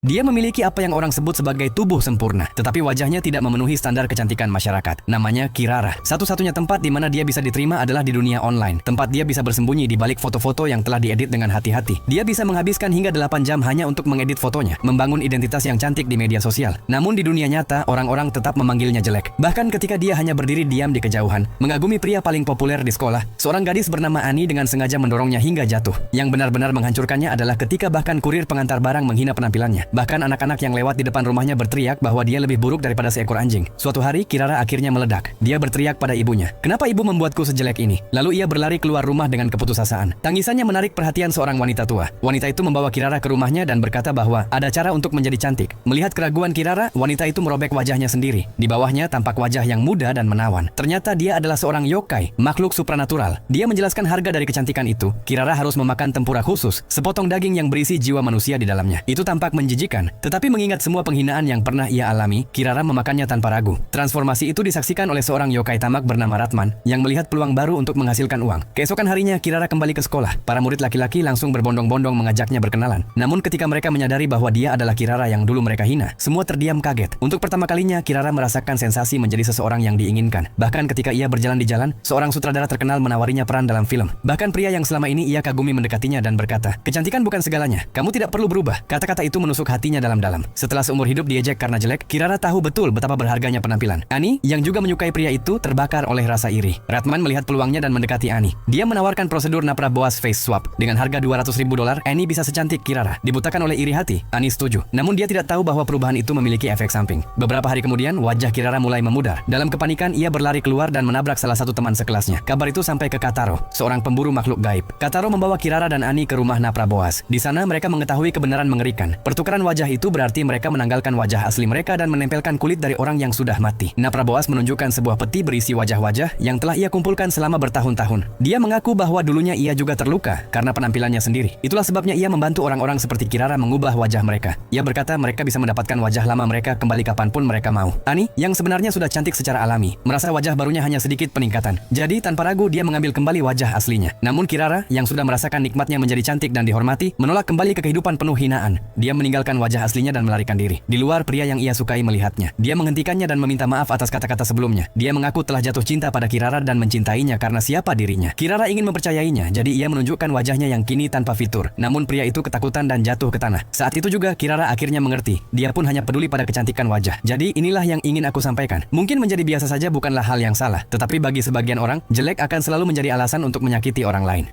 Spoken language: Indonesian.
Dia memiliki apa yang orang sebut sebagai tubuh sempurna, tetapi wajahnya tidak memenuhi standar kecantikan masyarakat. Namanya Kirara. Satu-satunya tempat di mana dia bisa diterima adalah di dunia online. Tempat dia bisa bersembunyi di balik foto-foto yang telah diedit dengan hati-hati. Dia bisa menghabiskan hingga 8 jam hanya untuk mengedit fotonya, membangun identitas yang cantik di media sosial. Namun di dunia nyata, orang-orang tetap memanggilnya jelek. Bahkan ketika dia hanya berdiri diam di kejauhan, mengagumi pria paling populer di sekolah, seorang gadis bernama Ani dengan sengaja mendorongnya hingga jatuh. Yang benar-benar menghancurkannya adalah ketika bahkan kurir pengantar barang menghina penampilannya. Bahkan anak-anak yang lewat di depan rumahnya berteriak bahwa dia lebih buruk daripada seekor anjing. Suatu hari, Kirara akhirnya meledak. Dia berteriak pada ibunya, "Kenapa ibu membuatku sejelek ini?" Lalu ia berlari keluar rumah dengan keputusasaan. Tangisannya menarik perhatian seorang wanita tua. Wanita itu membawa Kirara ke rumahnya dan berkata bahwa ada cara untuk menjadi cantik. Melihat keraguan Kirara, wanita itu merobek wajahnya sendiri. Di bawahnya tampak wajah yang muda dan menawan. Ternyata dia adalah seorang yokai, makhluk supranatural. Dia menjelaskan harga dari kecantikan itu. Kirara harus memakan tempura khusus, sepotong daging yang berisi jiwa manusia di dalamnya. Itu tampak menjijikan. Tetapi mengingat semua penghinaan yang pernah ia alami, Kirara memakannya tanpa ragu. Transformasi itu disaksikan oleh seorang yokai tamak bernama Ratman yang melihat peluang baru untuk menghasilkan uang. Keesokan harinya, Kirara kembali ke sekolah. Para murid laki-laki langsung berbondong-bondong mengajaknya berkenalan. Namun ketika mereka menyadari bahwa dia adalah Kirara yang dulu mereka hina, semua terdiam kaget. Untuk pertama kalinya, Kirara merasakan sensasi menjadi seseorang yang diinginkan. Bahkan ketika ia berjalan di jalan, seorang sutradara terkenal menawarinya peran dalam film. Bahkan pria yang selama ini ia kagumi mendekatinya dan berkata, "Kecantikan bukan segalanya. Kamu tidak perlu berubah." Kata-kata itu menusuk hatinya dalam-dalam. Setelah seumur hidup diejek karena jelek, Kirara tahu betul betapa berharganya penampilan. Ani, yang juga menyukai pria itu, terbakar oleh rasa iri. Ratman melihat peluangnya dan mendekati Ani. Dia menawarkan prosedur Napra Boas face swap. Dengan harga $200.000, Ani bisa secantik Kirara. Dibutakan oleh iri hati, Ani setuju. Namun dia tidak tahu bahwa perubahan itu memiliki efek samping. Beberapa hari kemudian, wajah Kirara mulai memudar. Dalam kepanikan, ia berlari keluar dan menabrak salah satu teman sekelasnya. Kabar itu sampai ke Kataro, seorang pemburu makhluk gaib. Kataro membawa Kirara dan Ani ke rumah Napra Boas. Di sana mereka mengetahui kebenaran mengerikan. Pertukaran wajah itu berarti mereka menanggalkan wajah asli mereka dan menempelkan kulit dari orang yang sudah mati. Napra Boas menunjukkan sebuah peti berisi wajah-wajah yang telah ia kumpulkan selama bertahun-tahun. Dia mengaku bahwa dulunya ia juga terluka karena penampilannya sendiri. Itulah sebabnya ia membantu orang-orang seperti Kirara mengubah wajah mereka. Ia berkata mereka bisa mendapatkan wajah lama mereka kembali kapanpun mereka mau. Ani, yang sebenarnya sudah cantik secara alami, merasa wajah barunya hanya sedikit peningkatan. Jadi tanpa ragu dia mengambil kembali wajah aslinya. Namun Kirara, yang sudah merasakan nikmatnya menjadi cantik dan dihormati, menolak kembali ke kehidupan penuh hinaan. Dia meninggalkan wajah aslinya dan melarikan diri. Di luar, pria yang ia sukai melihatnya. Dia menghentikannya dan meminta maaf atas kata-kata sebelumnya. Dia mengaku telah jatuh cinta pada Kirara dan mencintainya karena siapa dirinya. Kirara ingin mempercayainya, jadi ia menunjukkan wajahnya yang kini tanpa fitur. Namun pria itu ketakutan dan jatuh ke tanah. Saat itu juga Kirara akhirnya mengerti. Dia pun hanya peduli pada kecantikan wajah. Jadi inilah yang ingin aku sampaikan. Mungkin menjadi biasa saja bukanlah hal yang salah, tetapi bagi sebagian orang, jelek akan selalu menjadi alasan untuk menyakiti orang lain.